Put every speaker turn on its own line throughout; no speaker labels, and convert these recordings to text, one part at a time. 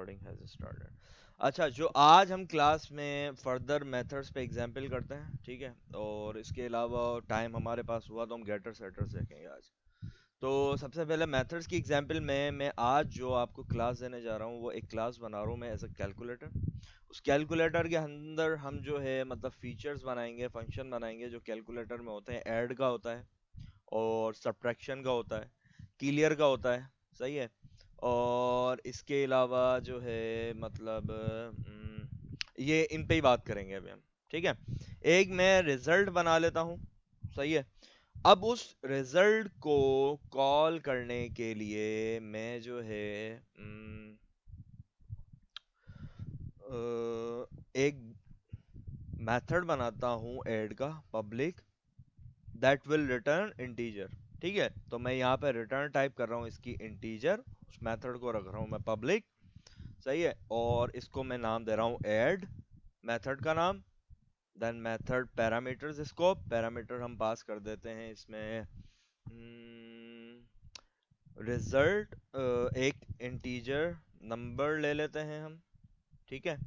Recording has started. अच्छा, जो आज हम क्लास में फर्दर मेथड्स पे एग्जाम्पल करते हैं, ठीक है, और इसके अलावा टाइम हमारे पास हुआ तो हम गेटर सेटर्स देखेंगे आज। तो सबसे पहले मेथड्स की एग्जाम्पल में मैं आज जो आपको क्लास देने जा रहा हूँ वो एक क्लास बना रहा हूँ मैं एज अ कैलकुलेटर। उस कैलकुलेटर के अंदर हम जो है मतलब फीचर्स बनाएंगे, फंक्शन बनाएंगे जो कैलकुलेटर में होते हैं। ऐड का होता है, और सब्ट्रैक्शन का होता है, क्लियर का होता है, सही है। और इसके अलावा जो है मतलब ये इन पे ही बात करेंगे अभी हम, ठीक है। एक मैं रिजल्ट बना लेता हूँ, सही है। अब उस रिजल्ट को कॉल करने के लिए मैं जो है एक मेथड बनाता हूँ ऐड का, public, that will return integer. ठीक है, तो मैं यहाँ पे रिटर्न टाइप कर रहा हूँ इसकी इंटीजर, उस मेथड को रख रहा हूँ मैं पब्लिक, सही है। और इसको मैं नाम दे रहा हूँ ऐड, मेथड का नाम। Then method parameters, scope parameter हम पास कर देते हैं इसमें रिजल्ट, एक इंटीजर नंबर ले लेते हैं हम, ठीक है।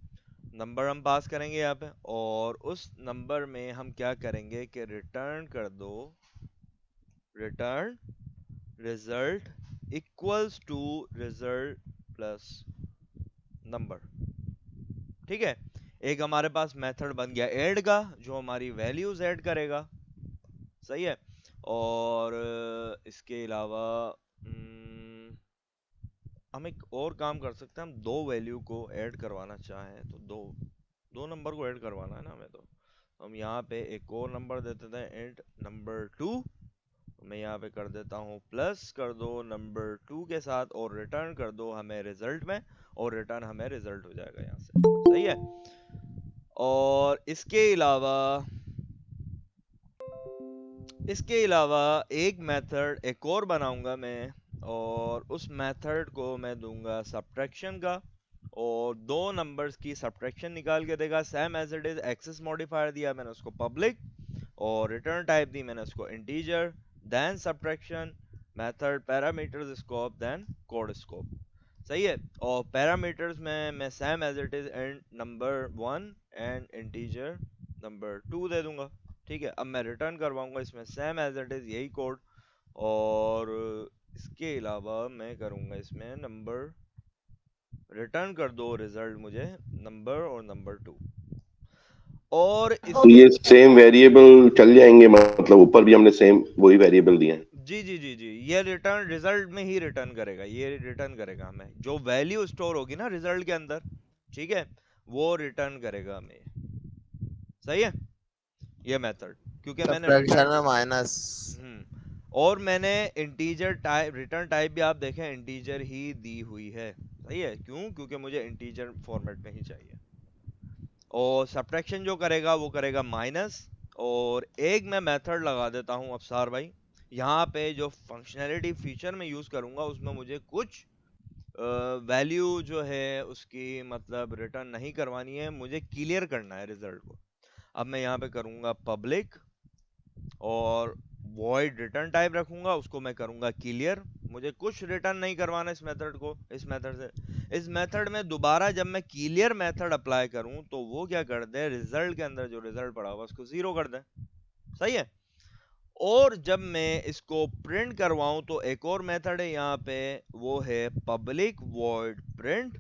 नंबर हम पास करेंगे यहाँ पे, और उस नंबर में हम क्या करेंगे कि रिटर्न कर दो, return result equals to result plus number, ठीक है। एक हमारे पास मेथड बन गया ऐड का जो हमारी वैल्यूज ऐड करेगा, सही है। और इसके अलावा हम्म, हम एक और काम कर सकते हैं, हम दो वैल्यू को ऐड करवाना चाहें तो दो दो नंबर को ऐड करवाना है ना हमें, तो हम यहाँ पे एक और नंबर दे देते हैं इंट नंबर 2। मैं यहाँ पे कर देता हूँ प्लस कर दो नंबर 2 के साथ, और रिटर्न कर दो हमें रिजल्ट में, और रिटर्न हमें रिजल्ट हो जाएगा यहाँ से, सही है। और इसके अलावा एक मेथड एक और बनाऊंगा मैं, और उस मेथड को मैं दूंगा सब्ट्रैक्शन का, और दो नंबर्स की सब्ट्रैक्शन निकाल के देगा same as it is. Access modifier दिया मैंने उसको पब्लिक, और रिटर्न टाइप दी मैंने उसको integer, then subtraction, method parameters scope, then code scope, सही है। और पैरामीटर्स में मैं same as it is and number 1 and integer number 2 दे दूंगा, ठीक है। अब मैं रिटर्न करवाऊंगा इसमें सेम एज इट इज यही कोड, और इसके अलावा मैं करूंगा इसमें नंबर, रिटर्न कर दो रिजल्ट मुझे नंबर और नंबर 2। और इस
तो ये सेम वेरिएबल चल जाएंगे, मतलब ऊपर भी हमने सेम वही वेरिएबल दिए हैं।
जी जी जी जी, ये रिटर्न रिजल्ट में ही रिटर्न करेगा, ये रिटर्न करेगा हमें जो वैल्यू स्टोर होगी ना रिजल्ट के अंदर, ठीक है, वो रिटर्न करेगा हमें, सही है। ये मेथड क्योंकि मैंने
सब्ट्रैक्शन
रिटर्न,
में माइनस।
और मैंने इंटीजर टाइप, रिटर्न टाइप भी आप देखें इंटीजर ही दी हुई है, सही है। क्यों? क्योंकि मुझे इंटीजर फॉर्मेट में ही चाहिए। और सब्ट्रैक्शन जो करेगा वो करेगा माइनस। और एक मैं मेथड लगा देता हूं अफसार भाई, यहाँ पे जो फंक्शनैलिटी फीचर में यूज करूंगा उसमें मुझे कुछ वैल्यू जो है उसकी मतलब रिटर्न नहीं करवानी है, मुझे क्लियर करना है रिजल्ट को। अब मैं यहाँ पे करूंगा पब्लिक, और वॉइड रिटर्न टाइप रखूंगा, उसको मैं करूंगा क्लियर। मुझे कुछ रिटर्न नहीं करवाना इस मेथड को, इस मेथड से। इस मेथड में दोबारा जब मैं क्लियर मेथड अप्लाई करूं तो वो क्या कर दे, रिजल्ट के अंदर जो रिजल्ट पड़ा हुआ उसको जीरो कर दे, सही है। और जब मैं इसको प्रिंट करवाऊं तो एक और मेथड है यहाँ पे, वो है पब्लिक वॉइड प्रिंट।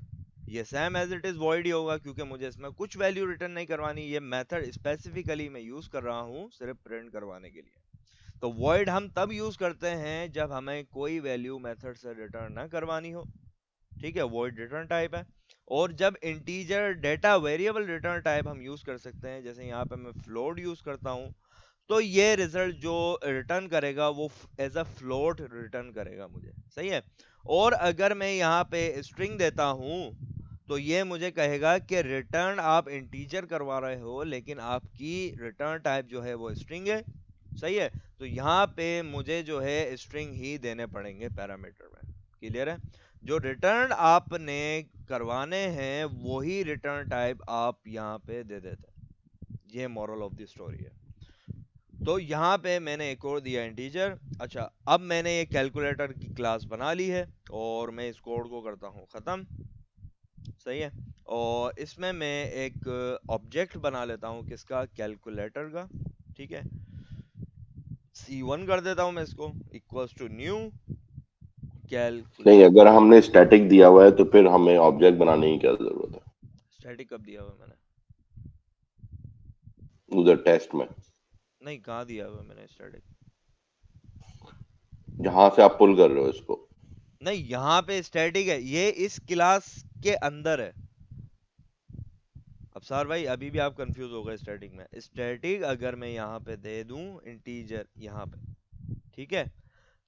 ये same as it is void ही होगा क्योंकि मुझे इसमें कुछ वैल्यू रिटर्न नहीं करवानी, ये मेथड स्पेसिफिकली मैं यूज कर रहा हूँ सिर्फ प्रिंट करवाने के लिए। तो वॉइड हम तब यूज करते हैं जब हमें कोई वैल्यू मेथड से रिटर्न ना करवानी हो, ठीक है, वॉइड रिटर्न टाइप है। और जब integer data variable return type हम यूज कर सकते हैं, जैसे यहाँ पे मैं फ्लोट यूज करता हूँ, तो ये रिजल्ट जो रिटर्न करेगा वो एज अ फ्लोट रिटर्न करेगा मुझे, सही है। और अगर मैं यहाँ पे स्ट्रिंग देता हूँ तो ये मुझे कहेगा कि रिटर्न आप इंटीजर करवा रहे हो लेकिन आपकी रिटर्न टाइप जो है वो स्ट्रिंग है, सही है। तो यहाँ पे मुझे जो है स्ट्रिंग ही देने पड़ेंगे पैरामीटर में, क्लियर है। जो रिटर्न आपने करवाने हैं वही रिटर्न टाइप आप यहाँ पे दे देते हैं। ये मॉरल ऑफ द स्टोरी है। तो यहाँ पे मैंने एक और दिया इंटीजर। अच्छा, अब मैंने ये कैलकुलेटर की क्लास बना ली है और मैं इस कोड को करता हूँ खत्म। सही है। और इसमें मैं एक ऑब्जेक्ट बना लेता हूँ किसका, कैलकुलेटर का। ठीक है, C1 कर देता हूँ मैं इसको, इक्वल्स टू न्यू
नहीं, अगर
कैलकुलेटर।
हमने स्टैटिक दिया हुआ है तो फिर हमें ऑब्जेक्ट बनाने की क्या जरूरत है
स्टैटिक कब दिया हुआ है मैंने?
उधर टेस्ट में,
नहीं, कहाँ दिया हुआ है मैंने स्टैटिक?
जहां से आप पुल कर रहे हो इसको?
नहीं, यहाँ पे स्टैटिक है, ये इस क्लास के अंदर है। अब सर भाई अभी भी आप कंफ्यूज हो गए स्टैटिक में। स्टैटिक अगर मैं यहाँ पे दे दूं इंटीजर यहाँ पे, ठीक है,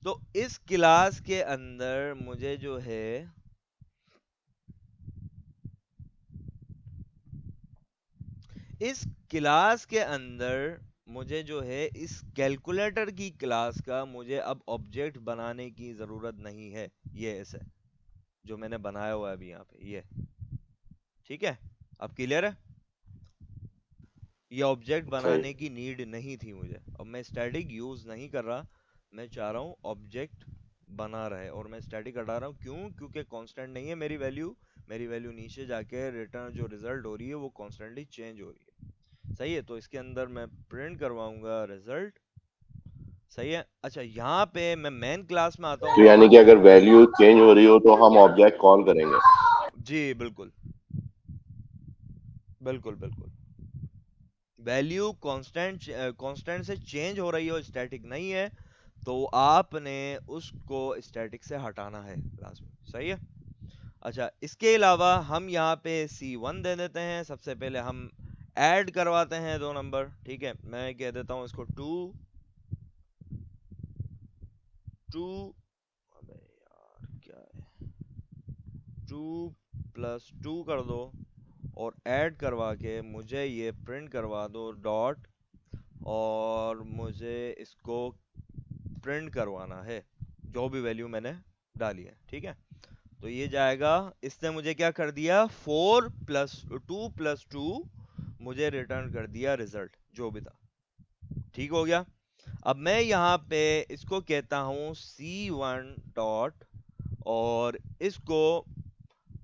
तो इस क्लास के अंदर मुझे जो है, इस क्लास के अंदर मुझे जो है इस कैलकुलेटर की क्लास का मुझे अब ऑब्जेक्ट बनाने की जरूरत नहीं है। ये ऐसे जो मैंने बनाया हुआ है अभी यहाँ पे ये, ठीक है, अब क्लियर है? ये ऑब्जेक्ट
सही।
बनाने की नीड नहीं थी मुझे। अब मैं स्टैटिक यूज नहीं कर रहा, मैं चाह रहा हूँ ऑब्जेक्ट बना रहे। और मैं स्टैटिक हटा रहा हूँ, क्यों? क्योंकि कांस्टेंट नहीं है मेरी वैल्यू। मेरी वैल्यू नीचे जाके रिटर्न जो रिजल्ट हो रही है वो कॉन्स्टेंटली चेंज हो रही है। सही है, तो इसके अंदर मैं प्रिंट करवाऊंगा रिजल्ट। सही है। अच्छा, यहाँ पे मैं मेन क्लास में आता
तो
हूँ।
यानी कि अगर वैल्यू चेंज हो रही हो तो हम ऑब्जेक्ट कॉल करेंगे?
जी बिल्कुल, बिल्कुल बिल्कुल। वैल्यू कांस्टेंट, कांस्टेंट से चेंज हो रही हो, स्टैटिक नहीं है, तो आपने उसको स्टैटिक से हटाना है क्लास में। सही है। अच्छा, इसके अलावा हम यहाँ पे C1 दे देते हैं। सबसे पहले हम ऐड करवाते हैं दो नंबर। ठीक है, मैं कह देता हूँ इसको टू टू, अबे यार क्या है, 2 + 2 कर दो, और ऐड करवा के मुझे ये प्रिंट करवा दो डॉट, और मुझे इसको प्रिंट करवाना है जो भी वैल्यू मैंने डाली है। ठीक है, तो ये जाएगा। इसने मुझे क्या कर दिया, 4 + 2 + 2 मुझे रिटर्न कर दिया रिजल्ट जो भी था। ठीक हो गया। अब मैं यहाँ पे इसको कहता हूँ C1 डॉट, और इसको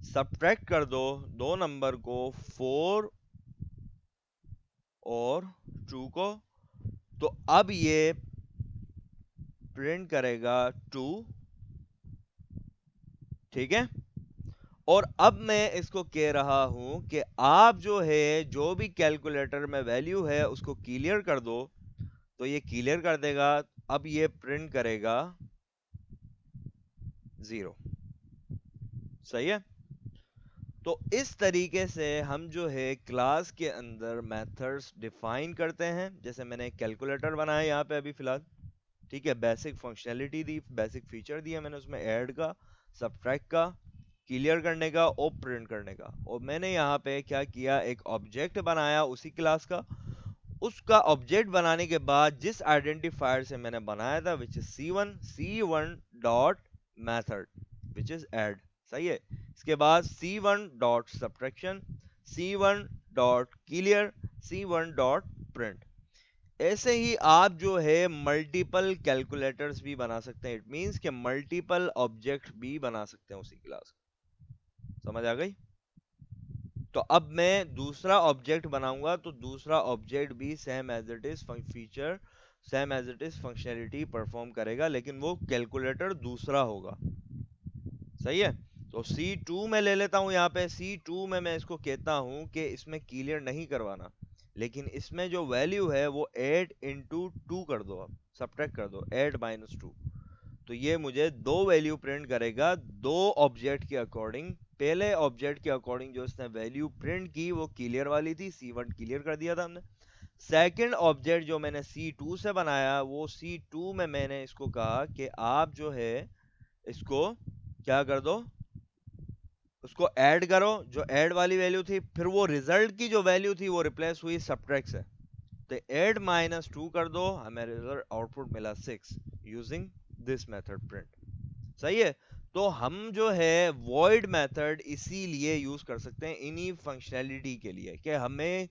सब्ट्रैक्ट कर दो दो नंबर को, 4 और 2 को। तो अब ये प्रिंट करेगा 2। ठीक है, और अब मैं इसको कह रहा हूं कि आप जो है जो भी कैलकुलेटर में वैल्यू है उसको क्लियर कर दो। तो ये क्लियर कर देगा। अब ये प्रिंट करेगा 0। सही है। तो इस तरीके से हम जो है क्लास के अंदर मेथड्स डिफाइन करते हैं। जैसे मैंने कैलकुलेटर बनाया यहाँ पे अभी फिलहाल। ठीक है, बेसिक फंक्शनैलिटी दी, बेसिक फीचर दिया मैंने उसमें, ऐड का, सब्ट्रैक्ट का, क्लियर करने का और प्रिंट करने का। और मैंने यहाँ पे क्या किया, एक ऑब्जेक्ट बनाया उसी क्लास का। उसका ऑब्जेक्ट बनाने के बाद जिस आइडेंटिफायर से मैंने बनाया था, which is C1 dot method which is add. सही है। इसके बाद C1 dot subtraction, C1 dot clear, C1 dot print. ऐसे ही आप जो है मल्टीपल कैलकुलेटर्स भी बना सकते हैं। इट मींस कि मल्टीपल ऑब्जेक्ट भी बना सकते हैं उसी क्लास। समझ आ गई? तो अब मैं दूसरा ऑब्जेक्ट बनाऊंगा, तो दूसरा ऑब्जेक्ट भी same as it is feature, same as it is functionality perform करेगा, लेकिन वो कैलकुलेटर दूसरा होगा। सही है। तो C2 में ले लेता हूं। यहाँ पे C2 में मैं इसको कहता हूं कि इसमें क्लियर नहीं करवाना, लेकिन इसमें जो वैल्यू है वो 8 × 2 कर दो। अब सब्ट्रैक्ट कर दो 8 - 2। तो ये मुझे दो वैल्यू प्रिंट करेगा दो ऑब्जेक्ट के अकॉर्डिंग। पहले ऑब्जेक्ट के अकॉर्डिंग जो इसने वैल्यू प्रिंट की वो क्लियर वाली थी, C1 क्लियर कर दिया था हमने। सेकंड ऑब्जेक्ट जो मैंने C2 से बनाया, वो C2 में मैंने इसको कहा कि आप जो है इसको क्या कर दो, उसको ऐड करो, जो ऐड वाली वैल्यू थी, फिर वो रिजल्ट की जो वैल्यू थी वो रिप्लेस हुई सब्ट्रैक्ट से। तो 8 - 2 कर दो, हमें रिजल्ट आउटपुट मिला 6 यूजिंग दिस मेथड प्रिंट। सही है। तो हम जो है वॉइड मेथड इसीलिए यूज कर सकते हैं इन्हीं फंक्शनैलिटी के लिए कि हमें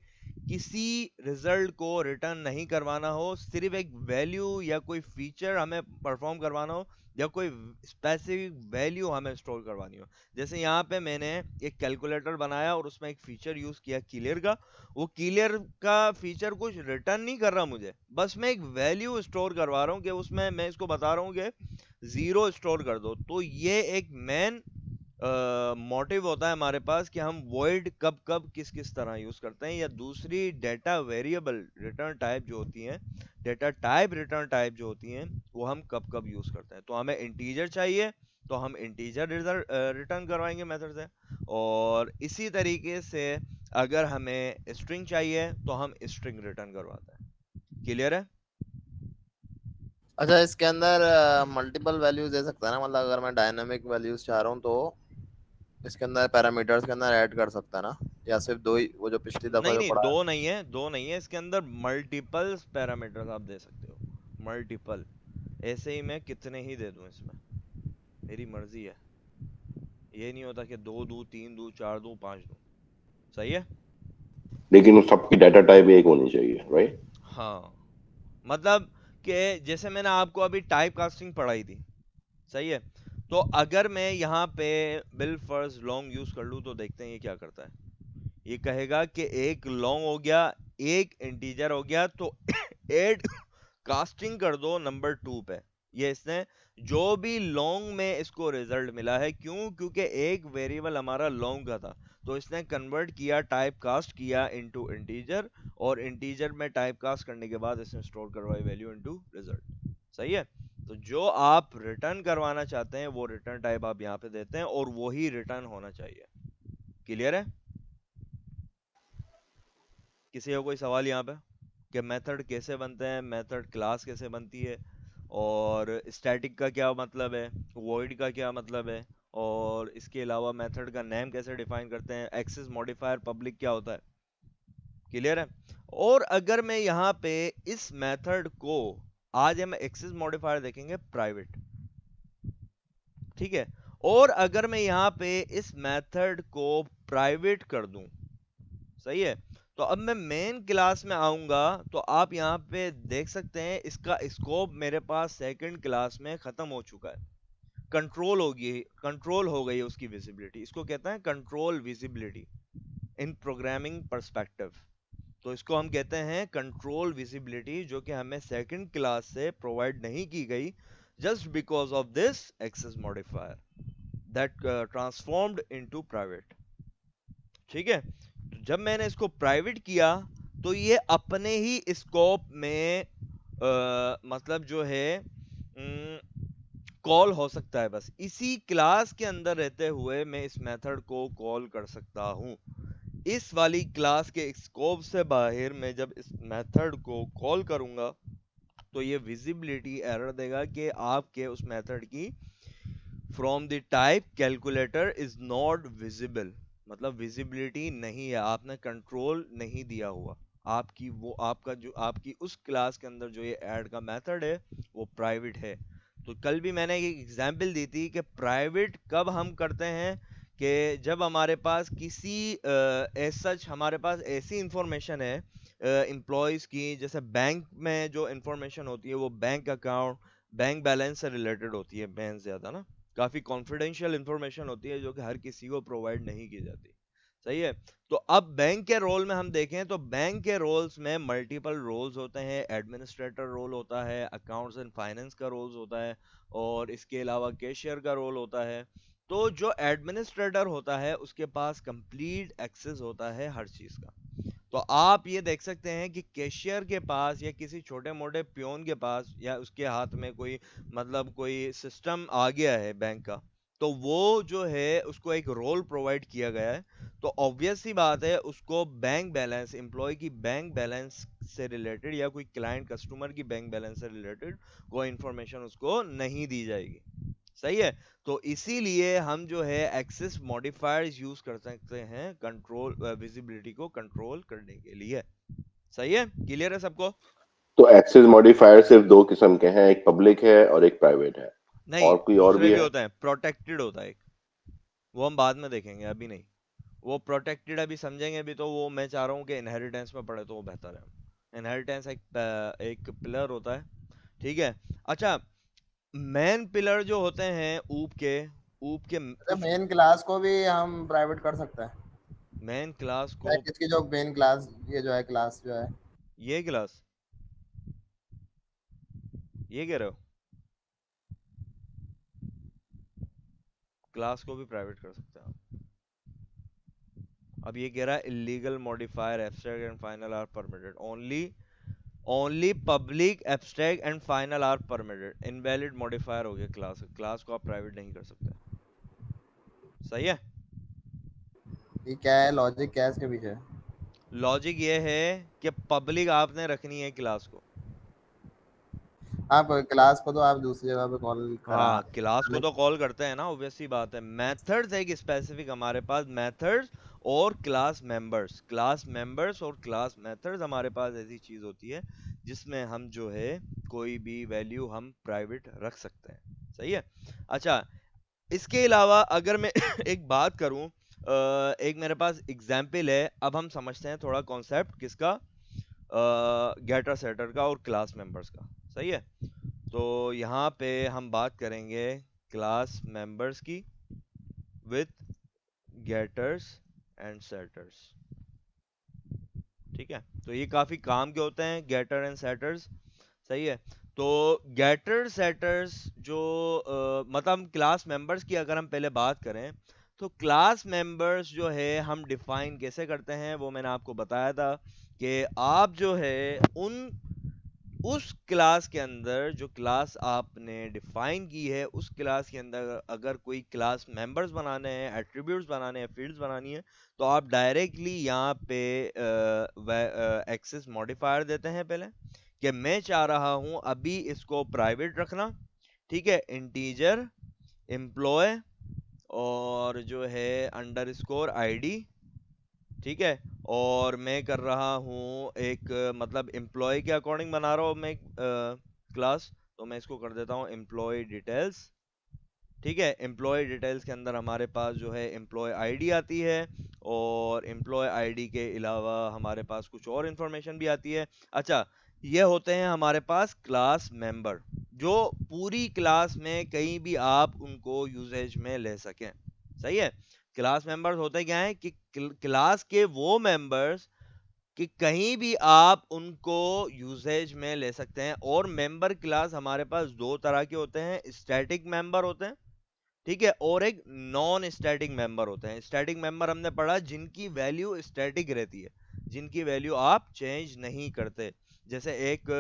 किसी रिजल्ट को रिटर्न नहीं करवाना हो, सिर्फ एक वैल्यू या कोई फीचर हमें परफॉर्म करवाना हो, या कोई स्पेसिफिक वैल्यू हमें स्टोर करवानी हो। जैसे यहाँ पे मैंने एक कैलकुलेटर बनाया और उसमें एक फीचर यूज किया क्लियर का। वो क्लियर का फीचर कुछ रिटर्न नहीं कर रहा मुझे, बस मैं एक वैल्यू स्टोर करवा रहा हूँ कि उसमें मैं इसको बता रहा हूँ कि 0 स्टोर कर दो। तो ये एक मेन मोटिव होता है हमारे पास कि हम void कब कब किस किस तरह यूज करते हैं। या दूसरी डेटा वेरिएबल रिटर्न टाइप जो होती है, डेटा टाइप रिटर्न टाइप जो होती हैं, वो हम कब कब यूज करते हैं। तो हमें इंटीजर चाहिए तो हम इंटीजर रिटर्न करवाएंगे मेथड से, और इसी तरीके से अगर हमें स्ट्रिंग चाहिए तो हम स्ट्रिंग रिटर्न करवाते हैं। क्लियर है?
अच्छा, इसके अंदर मल्टीपल वैल्यूज दे सकता है ना? मतलब अगर मैं डायनामिक वैल्यूज चाह रहा हूँ तो इसके अंदर पैरामीटर्स के अंदर ऐड कर सकता है ना? या सिर्फ दो ही, वो जो पिछली दफा
नहीं
जो
नहीं,
पढ़ा
दो
है?
नहीं है, दो नहीं है, इसके अंदर मल्टीपल पैरामीटर्स आप दे सकते हो। मल्टीपल, ऐसे ही मैं कितने ही दे दूं इसमें, मेरी मर्जी है। ये नहीं होता कि दो दूं, तीन दूं, चार दूं, पांच दूं। सही है?
लेकिन उस सबकी डाटा टाइप एक होनी चाहिए, राइट?
हाँ, मतलब कि जैसे मैंने आपको अभी टाइप कास्टिंग पढ़ाई थी, सही है? तो अगर मैं यहाँ पे बिल फर्स्ट लॉन्ग यूज कर लूँ तो देखते हैं ये क्या करता है। ये कहेगा कि एक लॉन्ग हो गया, एक इंटीजर हो गया, तो ऐड कास्टिंग कर दो नंबर 2 पे। ये इसने जो भी लॉन्ग में इसको रिजल्ट मिला है, क्यों? क्योंकि एक वेरिएबल हमारा लॉन्ग का था, तो इसने कन्वर्ट किया, टाइप कास्ट किया इनटू इंटीजर, और इंटीजर में टाइप कास्ट करने के बाद इसने स्टोर करवाई वैल्यू इनटू रिजल्ट। सही है? तो जो आप रिटर्न करवाना चाहते हैं वो रिटर्न टाइप आप यहाँ पे देते हैं, और वही रिटर्न होना चाहिए। क्लियर है? किसी का कोई सवाल यहाँ पे कि मेथड कैसे बनते हैं, मेथड क्लास कैसे बनती है, और स्टैटिक का क्या मतलब है, वॉइड का क्या मतलब है, और इसके अलावा मेथड का नेम कैसे डिफाइन करते हैं, एक्सेस मॉडिफायर पब्लिक क्या होता है? क्लियर है? और अगर मैं यहाँ पे इस मेथड को, आज हम एक्सेस मॉडिफायर देखेंगे प्राइवेट, ठीक है? और अगर मैं यहाँ पे इस मेथड को प्राइवेट कर दूं, सही है, तो अब मैं मेन क्लास में आऊंगा, तो आप यहाँ पे देख सकते हैं इसका स्कोप मेरे पास सेकंड क्लास में खत्म हो चुका है। कंट्रोल हो गई है उसकी विजिबिलिटी। इसको कहते हैं कंट्रोल विजिबिलिटी इन प्रोग्रामिंग पर्सपेक्टिव। तो इसको हम कहते हैं कंट्रोल विजिबिलिटी, जो कि हमें सेकंड क्लास से प्रोवाइड नहीं की गई, just because of this access modifier that transformed into private. ठीक है? तो जब मैंने इसको प्राइवेट किया तो ये अपने ही स्कोप में मतलब जो है कॉल हो सकता है। बस इसी क्लास के अंदर रहते हुए मैं इस मेथड को कॉल कर सकता हूँ। इस वाली क्लास के स्कोप से बाहर मैं जब इस मेथड को कॉल करूंगा तो ये विजिबिलिटी एरर देगा कि आपके उस मेथड की from the type calculator is not visible. मतलब विजिबिलिटी नहीं है, आपने कंट्रोल नहीं दिया हुआ। आपकी वो आपका जो आपकी उस क्लास के अंदर जो ये ऐड का मेथड है वो प्राइवेट है। तो कल भी मैंने एक एग्जांपल दी थी कि प्राइवेट कब हम करते हैं, कि जब हमारे पास किसी एज सच हमारे पास ऐसी इंफॉर्मेशन है एम्प्लॉयज की, जैसे बैंक में जो इंफॉर्मेशन होती है वो बैंक अकाउंट, बैंक बैलेंस से रिलेटेड होती है मेन ज्यादा ना, काफी कॉन्फिडेंशियल इंफॉर्मेशन होती है जो कि हर किसी को प्रोवाइड नहीं की जाती। सही है? तो अब बैंक के रोल में हम देखें तो बैंक के रोल्स में मल्टीपल रोल्स होते हैं। एडमिनिस्ट्रेटर रोल होता है, अकाउंट्स एंड फाइनेंस का रोल्स होता है, और इसके अलावा कैशियर का रोल होता है। तो जो एडमिनिस्ट्रेटर होता है उसके पास कंप्लीट एक्सेस होता है हर चीज का। तो आप ये देख सकते हैं कि कैशियर के पास या किसी छोटे मोटे पियोन के पास या उसके हाथ में कोई मतलब कोई सिस्टम आ गया है बैंक का, तो वो जो है उसको एक रोल प्रोवाइड किया गया है। तो ऑब्वियस सी बात है उसको बैंक बैलेंस, एम्प्लॉय की बैंक बैलेंस से रिलेटेड या कोई क्लाइंट कस्टमर की बैंक बैलेंस से रिलेटेड कोई इंफॉर्मेशन उसको नहीं दी जाएगी। सही है? तो इसीलिए हम जो है एक्सेस मॉडिफायर्स यूज कर सकते हैं कंट्रोल विजिबिलिटी को कंट्रोल करने के लिए। सही है? क्लियर है सबको?
तो एक्सेस मॉडिफायर सिर्फ दो किस्म के हैं, एक पब्लिक है और एक प्राइवेट है।
नहीं,
और कोई और
दूसरे
भी
भी
है?
होते हैं। प्रोटेक्टेड होता है एक, वो हम बाद में देखेंगे, अभी नहीं। वो प्रोटेक्टेड अभी समझेंगे भी, तो वो मैं चाह रहा हूँ कि इनहेरिटेंस में पढ़े तो वो बेहतर है। इनहेरिटेंस एक पिलर होता है, ठीक है। अच्छा, मेन पिलर जो होते हैं ऊप के
अच्छा,
कुछ
मेन क्लास को भी हम प्राइवेट कर सकते हैं?
मेन क्लास को।
पैकेज की जो मेन क्लास, ये जो है क्लास जो है।
ये क्लास, ये कह रहे हो? क्लास को भी प्राइवेट कर सकते हैं आप। अब ये कह रहा है illegal modifier abstract and final are permitted only, only public abstract and final are permitted. Invalid modifier हो गया क्लास, क्लास को आप प्राइवेट नहीं कर सकते। सही है।
ये क्या है लॉजिक, क्या है इसके पीछे?
लॉजिक ये है कि पब्लिक आपने रखनी है क्लास को।
आप क्लास को तो आप दूसरी जगह पे कॉल करा।
हाँ, क्लास को तो कॉल करते हैं ना, ऑब्वियस सी बात है। मेथड्स है कि स्पेसिफिक हमारे पास मेथड्स और क्लास मेंबर्स और क्लास मेथड्स हमारे पास ऐसी चीज होती है जिसमें हम जो है कोई भी वैल्यू हम प्राइवेट रख सकते हैं। सही है। अच्छा, इसके अलावा अगर मैं एक बात करूं, एक मेरे पास एग्जाम्पल है। अब हम समझते हैं थोड़ा कॉन्सेप्ट किसका, गेटर सेटर का और क्लास मेंबर्स का। सही है। तो यहाँ पे हम बात करेंगे क्लास मेंबर्स की विथ गेटर्स एंड सेटर्स। ठीक है। तो ये काफी काम के होते हैं गेटर एंड सेटर्स। सही है। तो गेटर सेटर्स जो मतलब हम क्लास मेंबर्स की अगर हम पहले बात करें, तो क्लास मेंबर्स जो है हम डिफाइन कैसे करते हैं वो मैंने आपको बताया था कि आप जो है उन उस क्लास के अंदर जो क्लास आपने डिफाइन की है उस क्लास के अंदर अगर कोई क्लास मेंबर्स बनाने हैं, एट्रीब्यूट्स बनाने हैं, फील्ड्स बनानी है, तो आप डायरेक्टली यहाँ पे एक्सेस मॉडिफायर देते हैं पहले कि मैं चाह रहा हूं अभी इसको प्राइवेट रखना। ठीक है। इंटीजर एम्प्लॉय और जो है अंडरस्कोर आईडी। ठीक है। और मैं कर रहा हूँ एक मतलब एम्प्लॉय के अकॉर्डिंग बना रहा हूँ मैं एक क्लास। तो मैं इसको कर देता हूँ एम्प्लॉय डिटेल्स। ठीक है। एम्प्लॉय डिटेल्स के अंदर हमारे पास जो है एम्प्लॉय आईडी आती है, और एम्प्लॉय आईडी के अलावा हमारे पास कुछ और इंफॉर्मेशन भी आती है। अच्छा, ये होते हैं हमारे पास क्लास मेंबर, जो पूरी क्लास में कहीं भी आप उनको यूजेज में ले सकें। सही है। क्लास मेंबर्स होते क्या है कि क्लास के वो मेंबर्स कि कहीं भी आप उनको यूसेज में ले सकते हैं। और मेंबर क्लास हमारे पास दो तरह के होते हैं, स्टैटिक मेंबर होते हैं, ठीक है, और एक नॉन स्टैटिक मेंबर होते हैं। स्टैटिक मेंबर हमने पढ़ा जिनकी वैल्यू स्टैटिक रहती है, जिनकी वैल्यू आप चेंज नहीं करते। जैसे एक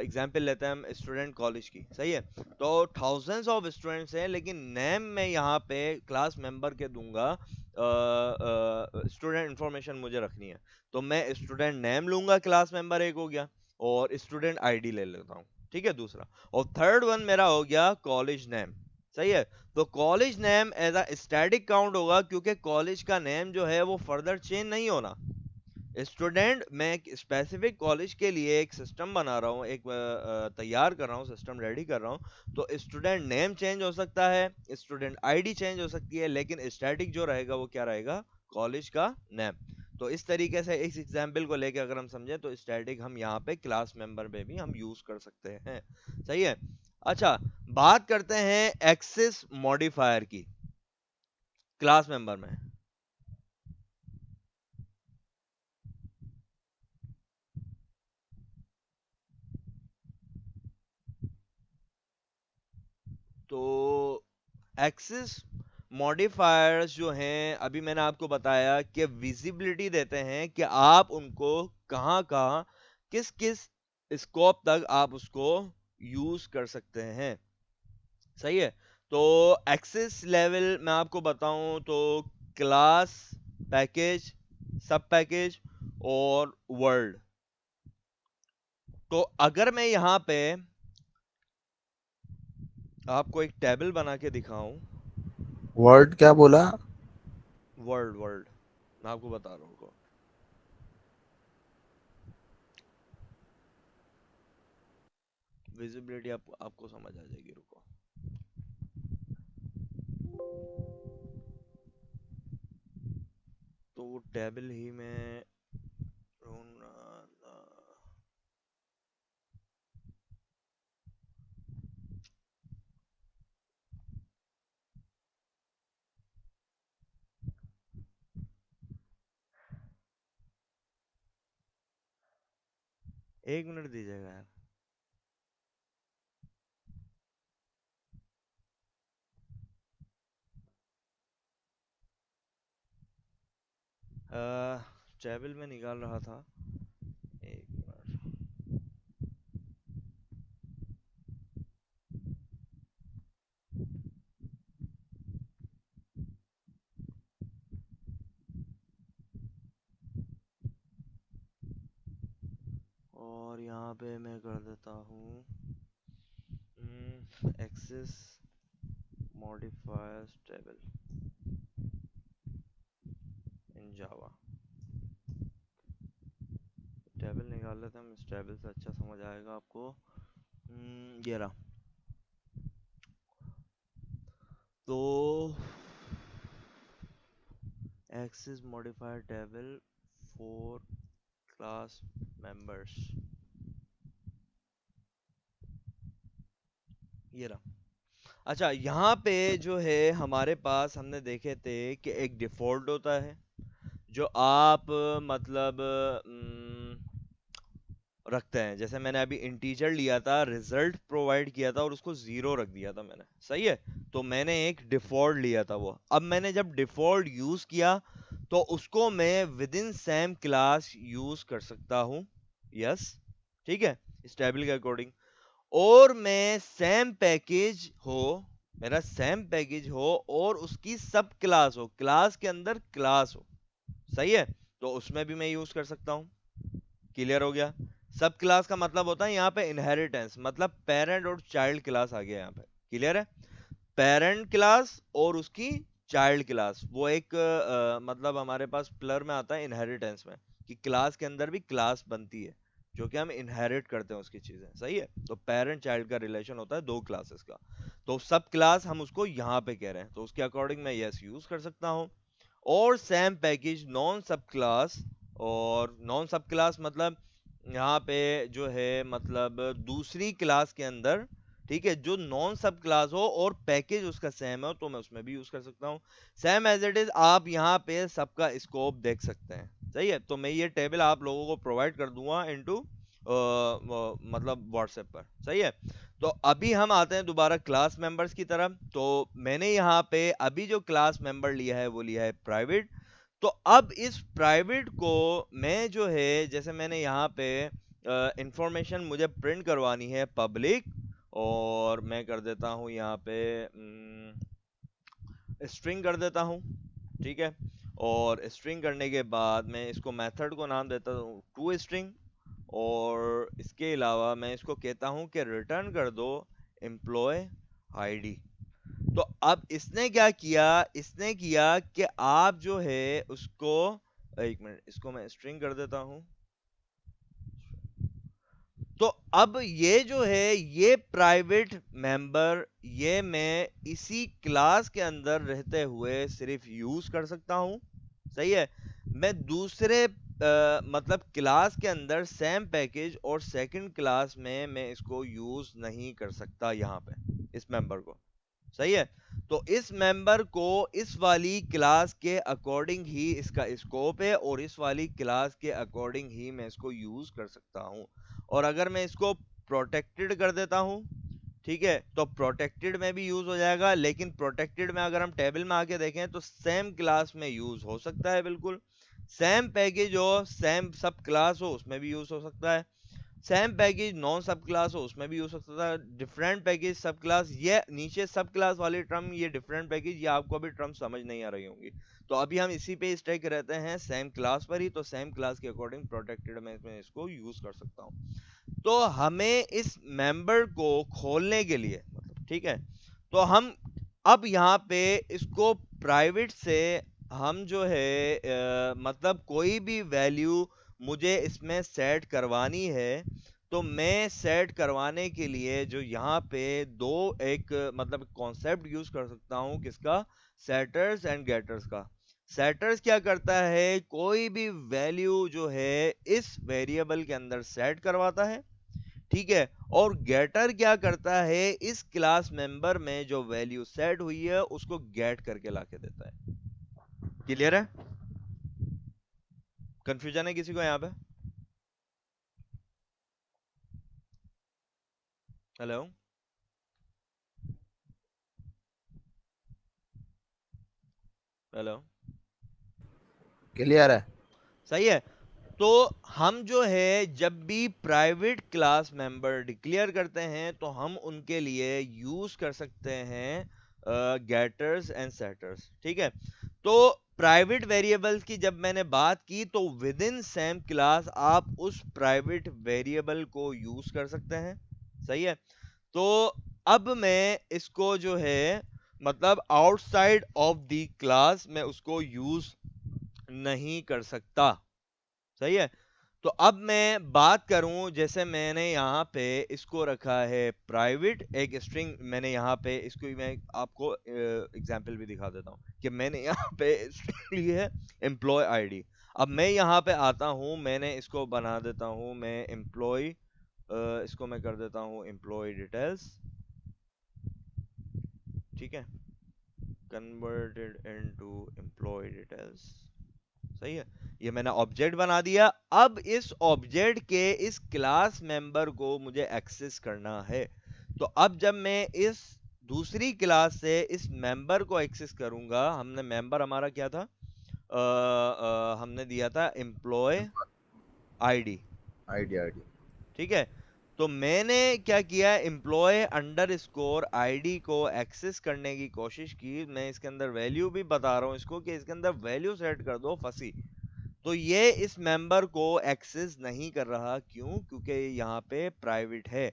एग्जांपल लेते हैं हम स्टूडेंट कॉलेज की। सही है। तो थाउजेंड्स ऑफ स्टूडेंट्स हैं, लेकिन नेम में यहाँ पे क्लास मेंबर के दूंगा, स्टूडेंट इंफॉर्मेशन मुझे रखनी है, तो मैं स्टूडेंट नेम लूंगा, क्लास मेंबर एक हो गया, और स्टूडेंट आईडी ले लेता हूँ। ठीक है, दूसरा। और थर्ड वन मेरा हो गया कॉलेज नेम। सही है। तो college name as a static count होगा, क्योंकि कॉलेज का नेम जो है वो फर्दर चेंज नहीं होना। स्टूडेंट, मैं एक स्पेसिफिक कॉलेज के लिए एक सिस्टम बना रहा हूँ, एक तैयार कर रहा हूँ, सिस्टम रेडी कर रहा हूँ, तो स्टूडेंट नेम चेंज हो सकता है, स्टूडेंट आईडी चेंज हो सकती है, लेकिन स्टैटिक जो रहेगा वो क्या रहेगा, कॉलेज का नेम। तो इस तरीके से इस एग्जाम्पल को लेकर अगर हम समझें तो स्टैटिक हम यहाँ पे क्लास मेंबर में भी हम यूज कर सकते हैं। सही है। अच्छा, बात करते हैं एक्सेस मॉडिफायर की क्लास मेंबर में। तो एक्सेस मॉडिफायर्स जो हैं, अभी मैंने आपको बताया कि विजिबिलिटी देते हैं कि आप उनको कहाँ कहाँ, किस किस स्कोप तक आप उसको यूज कर सकते हैं। सही है। तो एक्सेस लेवल मैं आपको बताऊं तो क्लास, पैकेज, सब पैकेज और वर्ल्ड। तो अगर मैं यहाँ पे आपको एक टेबल बना के दिखाऊं,
वर्ड क्या बोला?
वर्ल्ड वर्ल्ड मैं आपको बता रहा हूँ। विजिबिलिटी आपको समझ आ जाएगी, रुको। तो वो टेबल ही मैं ढूंढ रहा था। एक मिनट दीजिएगा यार। टेबल में निकाल रहा था, एक मिनट। और यहाँ पे मैं कर देता हूँ access modifiers table in Java. Table निकाल लेते हैं हम, इस टेबल से अच्छा समझ आएगा आपको। ये रहा। तो access modifier table for class members, ये रहा। अच्छा, यहाँ पे जो है हमारे पास हमने देखे थे कि एक डिफॉल्ट होता है जो आप मतलब रखते हैं। जैसे मैंने अभी इंटीजर लिया था, रिजल्ट प्रोवाइड किया था और उसको जीरो रख दिया था मैंने, सही है। तो मैंने एक डिफॉल्ट लिया था वो। अब मैंने जब डिफॉल्ट यूज किया तो उसको मैं with in same class use कर सकता हूँ। यस, ठीक है, इस टेबल के अकॉर्डिंग। और मैं सेम पैकेज हो, मेरा सेम पैकेज हो और उसकी सब क्लास हो, क्लास के अंदर क्लास हो, सही है, तो उसमें भी मैं यूज कर सकता हूँ। क्लियर हो गया। सब क्लास का मतलब होता है यहाँ पे इनहेरिटेंस, मतलब पेरेंट और चाइल्ड क्लास आ गया यहाँ पे। क्लियर है। पेरेंट क्लास और उसकी चाइल्ड क्लास, वो एक मतलब हमारे पास प्लर में आता है इनहेरिटेंस में, कि क्लास के अंदर भी क्लास बनती है जो कि हम इनहेरिट करते हैं उसकी चीजें, सही है। तो पेरेंट चाइल्ड का रिलेशन होता है दो क्लासेस का। तो सब क्लास हम उसको यहाँ पे कह रहे हैं, तो उसके अकॉर्डिंग मैं यस यूज कर सकता हूँ। और सेम पैकेज नॉन सब क्लास, और नॉन सब क्लास मतलब यहाँ पे जो है मतलब दूसरी क्लास के अंदर, ठीक है, जो नॉन सब क्लास हो और पैकेज उसका सेम हो, तो मैं उसमें भी यूज कर सकता हूँ। सेम एज इट इज आप यहाँ पे सबका स्कोप देख सकते हैं, सही है। तो मैं ये टेबल आप लोगों को प्रोवाइड कर दूंगा इनटू मतलब व्हाट्सएप पर, सही है। तो अभी हम आते हैं दोबारा क्लास मेंबर्स की तरफ। तो मैंने यहाँ पे अभी जो क्लास मेंबर लिया है वो लिया है प्राइवेट। तो अब इस प्राइवेट को मैं जो है, जैसे मैंने यहाँ पे इंफॉर्मेशन मुझे प्रिंट करवानी है पब्लिक, और मैं कर देता हूँ यहाँ पे स्ट्रिंग कर देता हूँ, ठीक है। और स्ट्रिंग करने के बाद मैं इसको मेथड को नाम देता हूँ टू स्ट्रिंग, और इसके अलावा मैं इसको कहता हूँ कि रिटर्न कर दो एम्प्लॉय आईडी। तो अब इसने क्या किया, इसने किया कि आप जो है उसको, एक मिनट, इसको मैं स्ट्रिंग कर देता हूं। तो अब ये जो है ये प्राइवेट मेंबर, ये मैं इसी क्लास के अंदर रहते हुए सिर्फ यूज कर सकता हूं, सही है। मैं दूसरे मतलब क्लास के अंदर सेम पैकेज और सेकंड क्लास में मैं इसको यूज नहीं कर सकता यहाँ पे, इस मेंबर को, सही है। तो इस मेंबर को इस वाली क्लास के अकॉर्डिंग ही इसका स्कोप है, और इस वाली क्लास के अकॉर्डिंग ही मैं इसको यूज कर सकता हूं। और अगर मैं इसको प्रोटेक्टेड कर देता हूं, ठीक है, तो प्रोटेक्टेड में भी यूज हो जाएगा। लेकिन प्रोटेक्टेड में अगर हम टेबल में आके देखें तो सेम क्लास में यूज हो सकता है, बिल्कुल। सेम पैकेज हो, सेम सब क्लास हो, उसमें भी यूज हो सकता है। सेम पैकेज नॉन सब क्लास हो, उसमें भी हो सकता था। डिफरेंट पैकेज सब क्लास, ये नीचे सब क्लास वाली टर्म, ये डिफरेंट पैकेज, ये आपको अभी टर्म समझ नहीं आ रही होंगी। तो अभी हम इसी पे स्टेक रहते हैं सेम क्लास पर ही। तो सेम क्लास के अकॉर्डिंग प्रोटेक्टेड में मैं इसको यूज कर सकता हूँ। तो हमें इस मेंबर को खोलने के लिए मतलब, ठीक है, तो हम अब यहाँ पे इसको प्राइवेट से हम जो है मतलब कोई भी वैल्यू मुझे इसमें सेट करवानी है, तो मैं सेट करवाने के लिए जो यहाँ पे दो एक मतलब कॉन्सेप्ट यूज कर सकता हूँ, किसका, सेटर्स एंड गेटर्स का। सेटर्स क्या करता है, कोई भी वैल्यू जो है इस वेरिएबल के अंदर सेट करवाता है, ठीक है। और गेटर क्या करता है, इस क्लास मेंबर में जो वैल्यू सेट हुई है उसको गेट करके लाके देता है। क्लियर है? कंफ्यूजन है किसी को यहाँ पे? हेलो हेलो,
क्लियर है।
सही है। तो हम जो है जब भी प्राइवेट क्लास मेंबर डिक्लेयर करते हैं तो हम उनके लिए यूज कर सकते हैं गेटर्स एंड सेटर्स, ठीक है। तो प्राइवेट वेरिएबल्स की जब मैंने बात की तो विद इन सेम क्लास आप उस प्राइवेट वेरिएबल को यूज कर सकते हैं, सही है। तो अब मैं इसको जो है मतलब आउटसाइड ऑफ द क्लास मैं उसको यूज नहीं कर सकता, सही है। तो अब मैं बात करूं, जैसे मैंने यहाँ पे इसको रखा है प्राइवेट, एक स्ट्रिंग मैंने यहाँ पे इसको मैं आपको एग्जांपल भी दिखा देता हूँ कि मैंने यहाँ पे स्ट्रिंग ली है एम्प्लॉय आईडी। अब मैं यहाँ पे आता हूँ, मैंने इसको बना देता हूँ मैं एम्प्लॉय, इसको मैं कर देता हूँ एम्प्लॉय डिटेल्स, ठीक है, कन्वर्टेड इनटू एम्प्लॉय डिटेल्स, सही है। ये मैंने ऑब्जेक्ट बना दिया। अब इस ऑब्जेक्ट के इस क्लास मेंबर को मुझे एक्सेस करना है। तो अब जब मैं इस दूसरी क्लास से इस मेंबर को एक्सेस करूंगा, हमने मेंबर हमारा क्या था, हमने दिया था एम्प्लॉय आईडी,
आईडी आईडी।
ठीक है। तो मैंने क्या किया, एम्प्लॉय अंडर स्कोर आईडी को एक्सेस करने की कोशिश की। मैं इसके अंदर वैल्यू भी बता रहा हूं इसको कि इसके अंदर वैल्यू सेट कर दो फंसी। तो ये इस मेंबर को एक्सेस नहीं कर रहा, क्यों, क्योंकि यहाँ पे प्राइवेट है।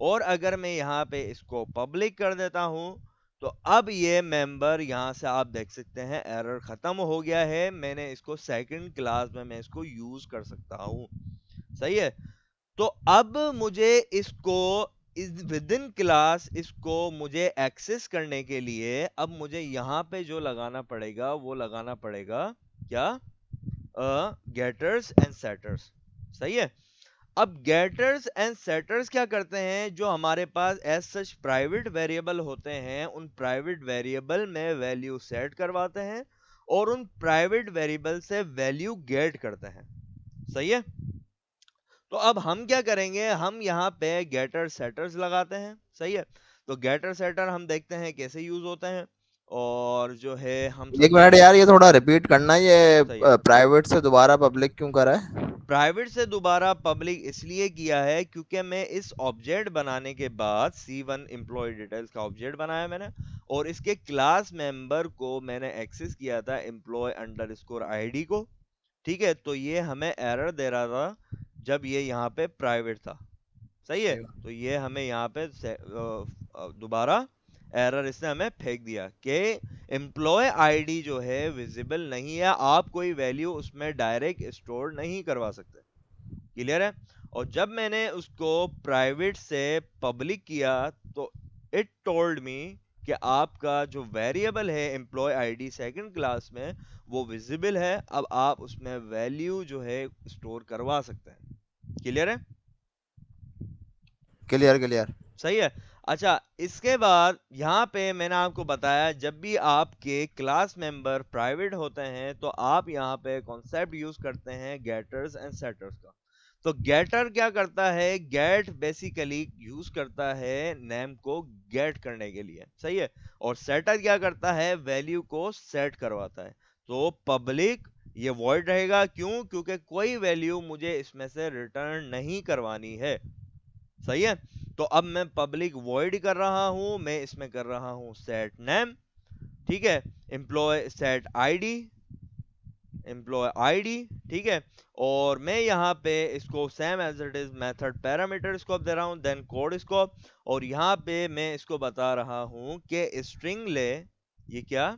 और अगर मैं यहाँ पे इसको पब्लिक कर देता हूँ तो अब ये मेंबर, यहाँ से आप देख सकते हैं एरर खत्म हो गया है। मैंने इसको सेकंड क्लास में मैं इसको यूज कर सकता हूँ, सही है। तो अब मुझे इसको इस विद इन क्लास इसको मुझे एक्सेस करने के लिए अब मुझे यहाँ पे जो लगाना पड़ेगा वो लगाना पड़ेगा क्या, गेटर्स एंड सेटर्स, सही है। अब गेटर्स एंड सेटर्स क्या करते हैं, जो हमारे पास एज सच प्राइवेट वेरिएबल होते हैं उन प्राइवेट वेरिएबल में वैल्यू सेट करवाते हैं और उन प्राइवेट वेरिएबल से वैल्यू गेट करते हैं, सही है। तो अब हम क्या करेंगे, हम यहाँ पे गेटर सेटर्स लगाते हैं, सही है। तो गेटर सेटर हम देखते हैं कैसे यूज होते हैं, और जो है हम
एक
सबसे
मिनट यार, ये थोड़ा रिपीट करना, ये
सही है।
प्राइवेट से दोबारा पब्लिक क्यों करा है?
प्राइवेट से दोबारा पब्लिक इसलिए किया है क्योंकि मैं इस ऑब्जेक्ट बनाने के बाद C1 एम्प्लॉय डिटेल्स का ऑब्जेक्ट बनाया मैंने, और इसके क्लास मेंबर को मैंने एक्सेस किया था एम्प्लॉय अंडरस्कोर आईडी को, ठीक है। तो ये हमें एरर दे रहा था जब ये यहाँ पे प्राइवेट था, सही है।
सही बात।
तो ये हमें यहाँ पे दोबारा एरर इसने हमें फेंक दिया कि एम्प्लॉय आईडी जो है विजिबल नहीं है, आप कोई वैल्यू उसमें डायरेक्ट स्टोर नहीं करवा सकते, क्लियर है। और जब मैंने उसको प्राइवेट से पब्लिक किया तो इट टोल्ड मी कि आपका जो वेरिएबल है एम्प्लॉय आईडी सेकंड क्लास में वो विजिबल है, अब आप उसमें वैल्यू जो है स्टोर करवा सकते हैं, क्लियर है,
क्लियर क्लियर।
सही है। अच्छा, इसके बाद यहाँ पे मैंने आपको बताया जब भी आपके क्लास मेंबर प्राइवेट होते हैं तो आप यहाँ पे कॉन्सेप्ट यूज करते हैं गेटर्स एंड सेटर्स का। तो गेटर क्या करता है, गेट बेसिकली यूज करता है नेम को गेट करने के लिए, सही है। और सेटर क्या करता है, वैल्यू को सेट करवाता है। तो पब्लिक ये वॉइड रहेगा, क्यों, क्योंकि कोई वैल्यू मुझे इसमें से रिटर्न नहीं करवानी है, सही है। तो अब मैं पब्लिक वॉइड कर रहा हूं, मैं इसमें कर रहा हूं सेट नेम, ठीक है, employ set ID, employ ID, ठीक है। और मैं यहाँ पे इसको same as it is method parameter scope दे रहा हूँ, देन कोड स्कोप, और यहाँ पे मैं इसको बता रहा हूँ कि स्ट्रिंग ले, ये क्या,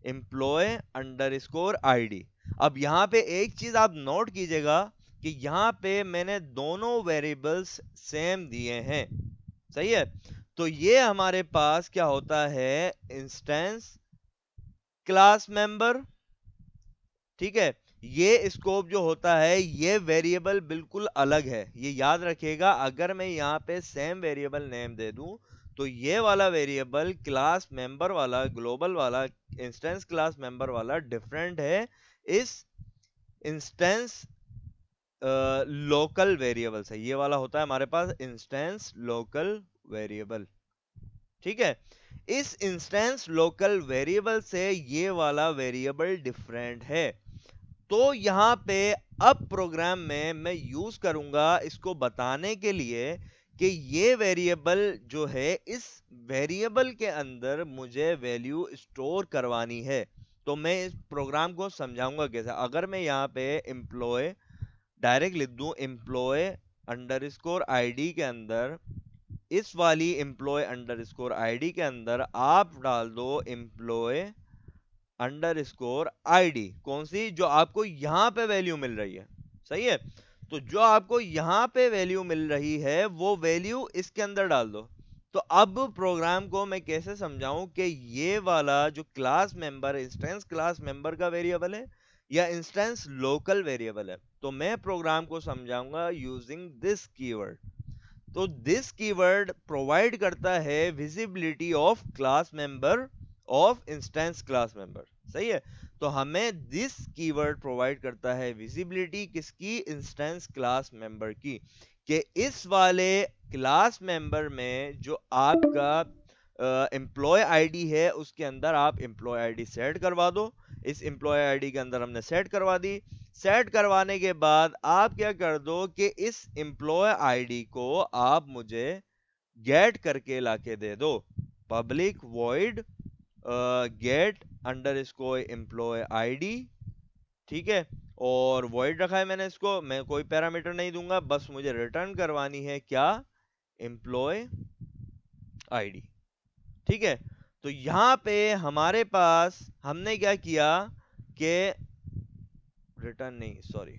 एम्प्लॉय अंडरस्कोर आईडी। अब यहाँ पे एक चीज आप नोट कीजिएगा कि यहाँ पे मैंने दोनों वेरिएबल्स सेम दिए हैं, सही है। तो ये हमारे पास क्या होता है, इंस्टेंस क्लास मेंबर, ठीक है। ये स्कोप जो होता है ये वेरिएबल बिल्कुल अलग है, ये याद रखिएगा। अगर मैं यहाँ पे सेम वेरिएबल नेम दे दूं तो ये वाला वेरिएबल क्लास मेंबर वाला, ग्लोबल वाला, इंस्टेंस क्लास मेंबर वाला डिफरेंट है इस इंस्टेंस लोकल वेरिएबल से। ये वाला होता है हमारे पास इंस्टेंस लोकल वेरिएबल, ठीक है। इस इंस्टेंस लोकल वेरिएबल से ये वाला वेरिएबल डिफरेंट है। तो यहाँ पे अब प्रोग्राम में मैं यूज करूंगा इसको बताने के लिए कि ये वेरिएबल जो है, इस वेरिएबल के अंदर मुझे वैल्यू स्टोर करवानी है। तो मैं इस प्रोग्राम को समझाऊंगा कैसे। अगर मैं यहाँ पे एम्प्लॉय डायरेक्ट लिख दूं, एम्प्लॉय अंडरस्कोर आईडी के अंदर, इस वाली एम्प्लॉय अंडरस्कोर आईडी के अंदर आप डाल दो एम्प्लॉय अंडरस्कोर आईडी, कौन सी, जो आपको यहां पे वैल्यू मिल रही है, सही है। तो जो आपको यहां पे वैल्यू मिल रही है वो वैल्यू इसके अंदर डाल दो। तो अब प्रोग्राम को मैं कैसे समझाऊं कि ये वाला जो class member, instance class member का वेरिएबल है या इंस्टेंस लोकल वेरिएबल है। तो मैं प्रोग्राम को समझाऊंगा यूजिंग दिस कीवर्ड। तो दिस कीवर्ड प्रोवाइड करता है visibility of class member of instance class member, सही है। तो हमें दिस कीवर्ड प्रोवाइड करता है विजिबिलिटी किसकी, इंस्टेंस क्लास मेंबर की, कि इस वाले क्लास मेंबर में जो आपका एम्प्लॉय आईडी है उसके अंदर आप एम्प्लॉय आईडी सेट करवा दो। इस एम्प्लॉय आईडी के अंदर हमने सेट करवा दी। सेट करवाने के बाद आप क्या कर दो कि इस एम्प्लॉय आईडी को आप मुझे गेट करके लाके दे दो, public void get underscore employee ID, ठीक है। और वॉइड रखा है मैंने इसको, मैं कोई पैरामीटर नहीं दूंगा, बस मुझे रिटर्न करवानी है क्या, एम्प्लॉय आईडी, ठीक है। तो यहां पे हमारे पास हमने क्या किया कि रिटर्न नहीं, सॉरी,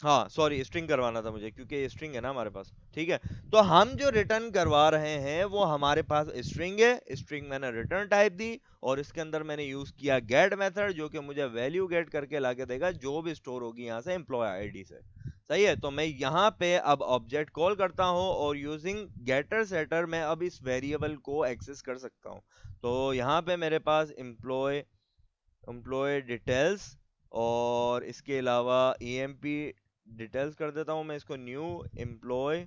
हाँ सॉरी, स्ट्रिंग करवाना था मुझे क्योंकि स्ट्रिंग है ना हमारे पास, ठीक है। तो हम जो रिटर्न करवा रहे हैं वो हमारे पास स्ट्रिंग है। स्ट्रिंग मैंने रिटर्न टाइप दी और इसके अंदर मैंने यूज किया गेट मेथड, जो कि मुझे वैल्यू गेट करके लाके देगा जो भी स्टोर होगी यहाँ से एम्प्लॉय आईडी से, सही है। तो मैं यहाँ पे अब ऑब्जेक्ट कॉल करता हूँ और यूजिंग गेटर सेटर मैं अब इस वेरिएबल को एक्सेस कर सकता हूँ। तो यहाँ पे मेरे पास एम्प्लॉय एम्प्लॉय डिटेल्स और इसके अलावा ईएमपी डिटेल्स कर देता हूं मैं इसको, न्यू एम्प्लॉय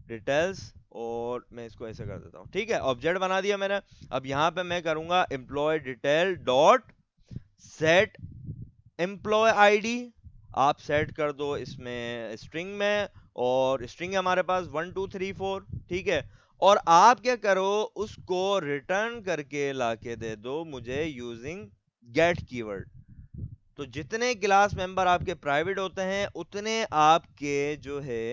डिटेल्स, और मैं इसको ऐसे कर देता हूं, ठीक है। ऑब्जेक्ट बना दिया मैंने। अब यहां पे मैं करूंगा employee detail dot set employee ID. आप सेट कर दो इसमें स्ट्रिंग में, और स्ट्रिंग है हमारे पास 1 2 3 4, ठीक है। और आप क्या करो, उसको रिटर्न करके लाके दे दो मुझे यूजिंग गेट कीवर्ड। तो जितने क्लास मेंबर आपके प्राइवेट होते हैं उतने आपके जो है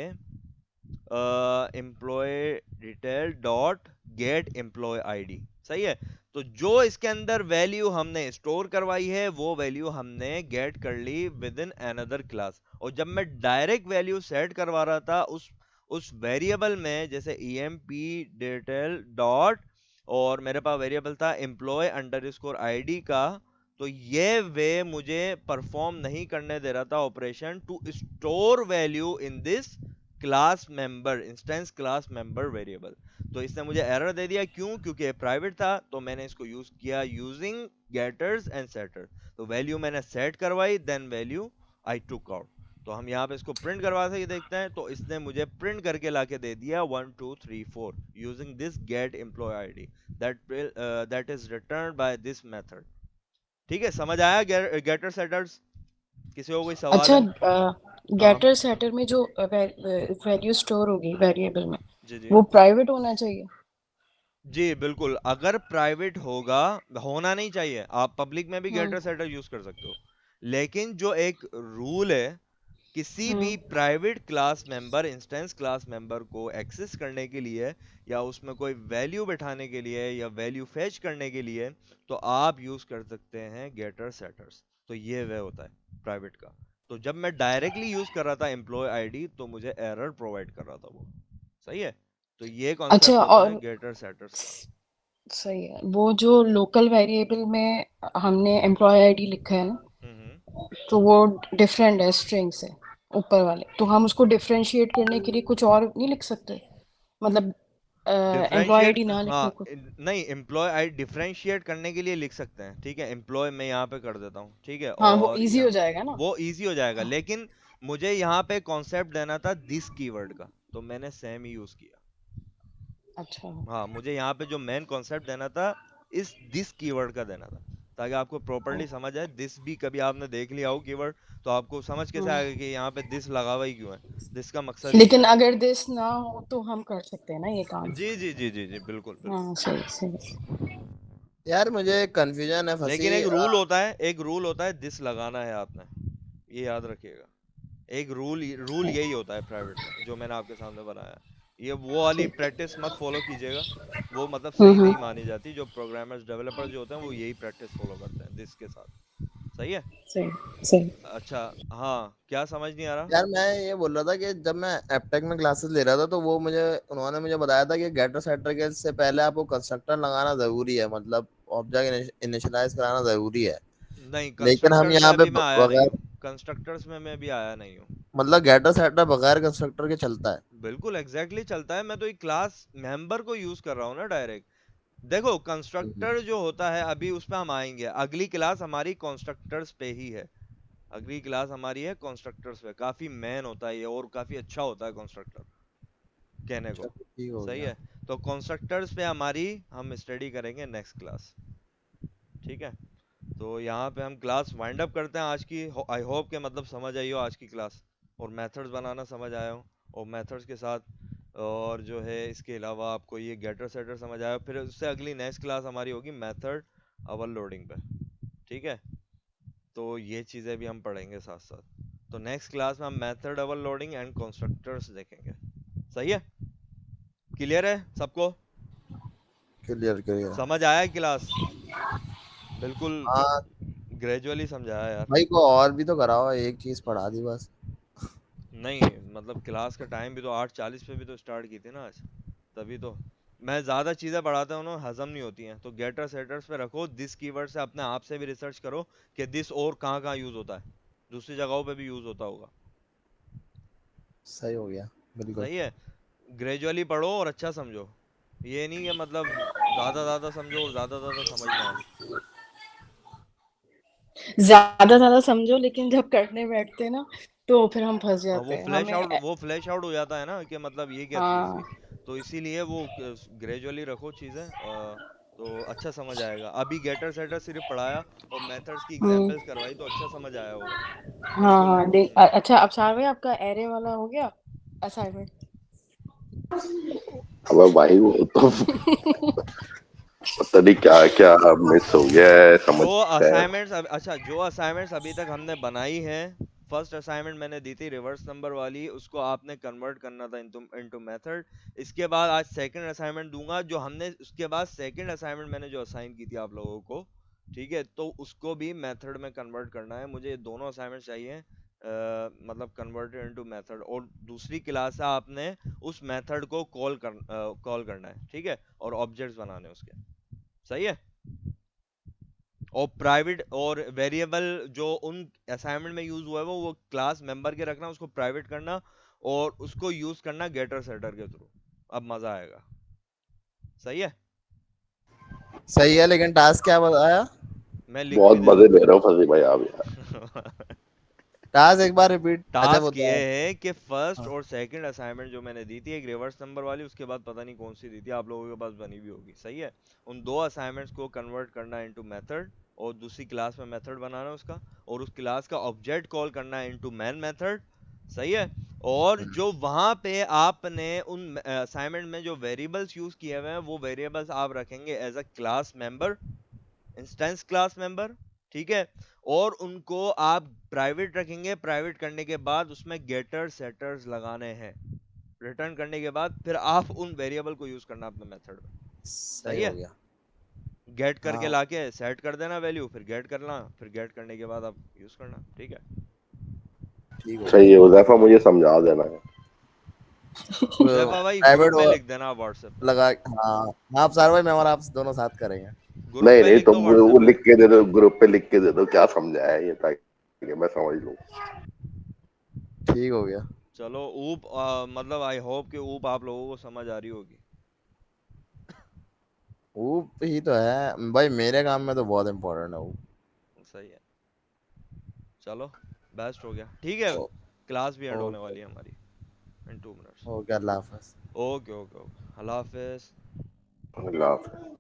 employee detail dot get employee ID, सही है। तो जो इसके अंदर वैल्यू हमने स्टोर करवाई है वो वैल्यू हमने गेट कर ली विद इन अनदर क्लास। और जब मैं डायरेक्ट वैल्यू सेट करवा रहा था उस वेरिएबल में, जैसे emp डिटेल डॉट, और मेरे पास वेरिएबल था एम्प्लॉय अंडरस्कोर आईडी का, तो ये वे मुझे परफॉर्म नहीं करने दे रहा था operation to store value in this class member, instance class member variable. तो इसने मुझे एरर दे दिया, क्यों, क्योंकि प्राइवेट था। तो मैंने इसको यूज किया यूजिंग गेटर्स एंड सेटर्स। तो वैल्यू मैंने सेट करवाई, देन वैल्यू आई टुक आउट। तो हम यहाँ पे इसको प्रिंट करवा के देखते हैं। तो इसने मुझे प्रिंट करके लाके दे दिया 1 2 3 4 using this get employee ID that is return by this method. ठीक है, समझ आया गेटर सेटर्स? किसी को कोई सवाल
अच्छा,
है? हाँ
गेटर सेटर में जो वैल्यू स्टोर होगी वेरिएबल में,
जी जी
वो प्राइवेट होना चाहिए।
जी, बिल्कुल। अगर प्राइवेट होगा, होना नहीं चाहिए, आप पब्लिक में भी
हम्म।
गेटर सेटर यूज कर सकते हो। लेकिन जो एक रूल है, किसी भी
hmm.
Private class member, instance class member को एक्सेस करने के लिए या उसमें कोई वैल्यू बैठाने के लिए या वैल्यू फेच करने के लिए, तो आप यूज कर सकते हैं गेटर सेटर्स। तो ये वे होता है प्राइवेट का। तो जब मैं डायरेक्टली यूज कर रहा था एम्प्लॉय आईडी तो मुझे एरर प्रोवाइड कर रहा था वो, सही है। तो ये
अच्छा,
कॉन्सेप्ट होता है
और
गेटर सेटर्स का।
सही है। वो जो लोकल वेरिएबल में हमने एम्प्लॉय आईडी लिखा है ना, तो वो डिफरेंट है स्ट्रिंग से ऊपर वाले, तो हम उसको डिफरेंशिएट करने के लिए कुछ और नहीं लिख सकते? मतलब एम्प्लॉय
डिफरेंशिएट,
आईडी ना
हाँ
लिखने को।
नहीं, एम्प्लॉय आई डिफरेंशिएट करने के लिए लिख सकते हैं, ठीक है, एम्प्लॉय मैं यहाँ पे कर देता हूँ, ठीक है,
हाँ, वो
और
इजी हो
यहाँ
जाएगा ना।
वो इजी हो जाएगा,
हाँ,
लेकिन मुझे यहाँ पे कॉन्सेप्ट देना था दिस कीवर्ड का, तो मैंने सेम ही यूज किया।
अच्छा।
हाँ, मुझे यहाँ पे जो मेन कॉन्सेप्ट देना था इस दिस कीवर्ड का देना था, ताकि आपको प्रॉपरली समझ आए। दिस भी कभी आपने देख लिया हो कीवर्ड, तो आपको समझ कैसे
हम्म।
आएगा कि यहाँ पे दिस लगा हुआ ही क्यों है, दिस का मकसद ही क्या
लेकिन
है।
अगर दिस ना हो तो हम कर सकते हैं ना ये काम?
जी जी जी जी जी, बिल्कुल बिल्कुल।
हाँ, सही सही।
यार मुझे कंफ्यूजन है फंसी।
लेकिन एक रूल होता है, एक रूल होता है, दिस लगाना है आपने, ये याद रखिएगा। एक रूल रूल
ठीक।
यही होता है प्राइवेट में, जो मैंने आपके सामने बनाया है। ये वो वाली
ठीक।
प्रैक्टिस मत फॉलो कीजिएगा, वो मतलब सही
हम्म।
नहीं मानी जाती। जो प्रोग्रामर्स डेवलपर्स जो होते हैं वो यही प्रैक्टिस फॉलो करते हैं दिस के साथ। सही है।
सही सही।
अच्छा, हाँ, क्या समझ नहीं आ रहा?
यार मैं ये बोल रहा था कि जब मैं एपटेक में क्लासेस ले रहा था तो वो मुझे उन्होंने मुझे बताया था कि गेटर सेटर के से पहले आपको कंस्ट्रक्टर लगाना जरूरी है, मतलब ऑब्जेक्ट इनिशियलाइज कराना जरूरी है।
नहीं,
लेकिन हम
कंस्ट्रक्टर्स में
यहाँ पे
अभी मैं आया नहीं
बगैर,
हूँ, कंस्ट्रक्टर्स में मैं भी आया नहीं हूँ।
मतलब गेटर सेटर बगैर कंस्ट्रक्टर के चलता है।
बिल्कुल एग्जैक्टली चलता है, मैं तो एक क्लास मेंबर को यूज कर रहा हूँ ना डायरेक्ट। देखो,
हम्म।
कंस्ट्रक्टर जो होता है, अभी उस पे हम आएंगे, अगली क्लास हमारी कंस्ट्रक्टर्स पे ही है। अगली क्लास हमारी है कंस्ट्रक्टर्स पे, काफी मैन होता है ये, और काफी अच्छा होता है कंस्ट्रक्टर कहने को।
चलो ठीक हो
सही
गया।
है। तो कंस्ट्रक्टर्स पे हमारी हम स्टडी करेंगे नेक्स्ट क्लास, ठीक है। तो यहाँ पे हम क्लास वाइंड अप करते हैं आज की। आई होप के मतलब समझ आई हो आज की क्लास, और मेथड्स बनाना समझ आया हो, और मेथड्स के साथ, और जो है इसके अलावा आपको ये गेटर सेटर समझ आया हो। फिर उससे अगली नेक्स्ट क्लास हमारी होगी मेथड ओवरलोडिंग पे, ठीक है। तो ये चीज़ें भी हम पढ़ेंगे साथ साथ। तो नेक्स्ट क्लास में हम मेथड ओवरलोडिंग एंड कंस्ट्रक्टर्स देखेंगे। सही है, क्लियर है सबको?
Clear clear.
समझ आया क्लास? बिल्कुल
हाँ
ग्रेजुअली समझाया यार।
भाई, को और भी तो कराओ, एक चीज पढ़ा दी बस।
नहीं मतलब क्लास का टाइम भी तो 8:40 पे भी तो स्टार्ट की थी ना आज, तभी तो। मैं ज़्यादा चीज़ें पढ़ाता हूँ ना, हजम नहीं होती हैं, तो गेटर सेटर्स पे रखो, दिस कीवर्ड से अपने आप से भी रिसर्च करो कि दिस और कहाँ कहाँ यूज़ होता है, दूसरी जगहों पे भी यूज़ होता होगा।
सही हो गया। बिल्कुल।
सही है। ग्रेजुअली पढ़ो और अच्छा समझो, ये नहीं कि मतलब ज़्यादा ज़्यादा समझो और ज़्यादा ज़्यादा समझ ना आए।
ज्यादा ज्यादा समझो, लेकिन जब करने बैठते हैं ना तो फिर हम फंस
हाँ,
जाते हैं हमें।
वो फ्लैश आउट हो जाता है ना, कि मतलब ये क्या चीज़ थी।
हाँ।
तो इसीलिए वो ग्रेजुअली रखो चीज़ें, तो अच्छा समझ आएगा। अभी गेटर सेटर सिर्फ पढ़ाया और मेथड्स की
हम्म।
एग्जांपल्स करवाई, तो अच्छा समझ आया होगा।
हाँ
बिल्कुल।
हाँ, देख अच्छा, अब सार भाई आपका एरे वाला हो गया असाइनमेंट?
अब भाई वो तो पता नहीं क्या क्या मिस हो गया है, समझ
जो
नहीं आया।
असाइनमेंट्स अच्छा, जो असाइनमेंट्स अभी तक हमने बनाई हैं, फर्स्ट असाइनमेंट मैंने दी थी रिवर्स नंबर वाली, उसको आपने कन्वर्ट करना था इनटू इनटू मेथड। इसके बाद आज सेकंड असाइनमेंट दूंगा, जो हमने उसके बाद सेकंड असाइनमेंट मैंने जो असाइन की थी आप लोगों को, ठीक है, तो उसको भी मेथड में कन्वर्ट करना है मुझे। दोनों असाइनमेंट चाहिए, मतलब कन्वर्टेड इनटू मेथड, और दूसरी क्लास से आपने उस मेथड को कॉल करना है, ठीक है, और ऑब्जेक्ट्स बनाने हैं उसके। सही है। और प्राइवेट और वेरिएबल जो उन असाइनमेंट में यूज हुआ है वो क्लास मेंबर के रखना, उसको प्राइवेट करना, और उसको यूज करना गेटर सेटर के थ्रू। अब मजा आएगा। सही है।
सही है, लेकिन टास्क क्या बताया?
मैं लिख
बहुत
भी देता
मजे
हूँ।
ले रहे हो फंसी भाई आप यार।
टास्क एक बार रिपीट, अच्छा
टास्क ये
बताया।
है कि फर्स्ट
हाँ।
और सेकंड असाइनमेंट जो मैंने दी थी, एक रिवर्स नंबर वाली, उसके बाद पता नहीं कौन सी दी थी, आप लोगों के पास बनी भी होगी। सही है। उन दो असाइनमेंट्स को कन्वर्ट करना है इनटू मेथड, और दूसरी क्लास में मेथड बनाना है उसका, और उस क्लास का ऑब्जेक्ट कॉल करना है इनटू मैन मेथड। सही है। और जो वहां पे आपने उन असाइनमेंट में जो वेरिएबल्स यूज किए हुए हैं, वो वेरिएबल्स आप रखेंगे as a class member, instance class member, ठीक है। और उनको आप प्राइवेट रखेंगे, प्राइवेट करने के बाद उसमें गेटर सेटर्स लगाने हैं, रिटर्न करने के बाद फिर आप उन वेरिएबल को यूज करना अपने मेथड में।
सही
सही
हो
है।
गया।
गेट करके
हाँ
लाके सेट कर देना वैल्यू, फिर गेट करना, फिर गेट करने के बाद आप यूज करना, ठीक है।
ठीक हो
सही
गया।
है, उज़ैफा मुझे समझा देना है।
जैफा भाई ग्रुप
प्राइवेट
में लिख देना व्हाट्सएप पे।
लगा। हाँ हाँ सर भाई, मैं और आप दोनों साथ करेंगे।
ग्रुप
नहीं
पे
नहीं,
लिख
तो
दो
वो
व्हाट्सएप पे।
लिख के दे दो, ग्रुप पे लिख के दे दो, क्या समझाया ये, ताकि मैं समझ लूँ।
ठीक हो गया।
चलो ऊप मतलब आई होप कि ऊप आप लोगों को समझ आ रही होगी।
वो ही तो है भाई, मेरे काम में तो बहुत इम्पोर्टेंट है वो।
सही है। चलो बेस्ट हो गया, ठीक है।
ओ-
क्लास भी एंड होने
ओके।
वाली है हमारी इन 2 मिनट्स।
ओके, अल्लाह हाफ़िज़।
ओके ओके ओके, अल्लाह हाफिज।
अल्लाह हाफ़िज़।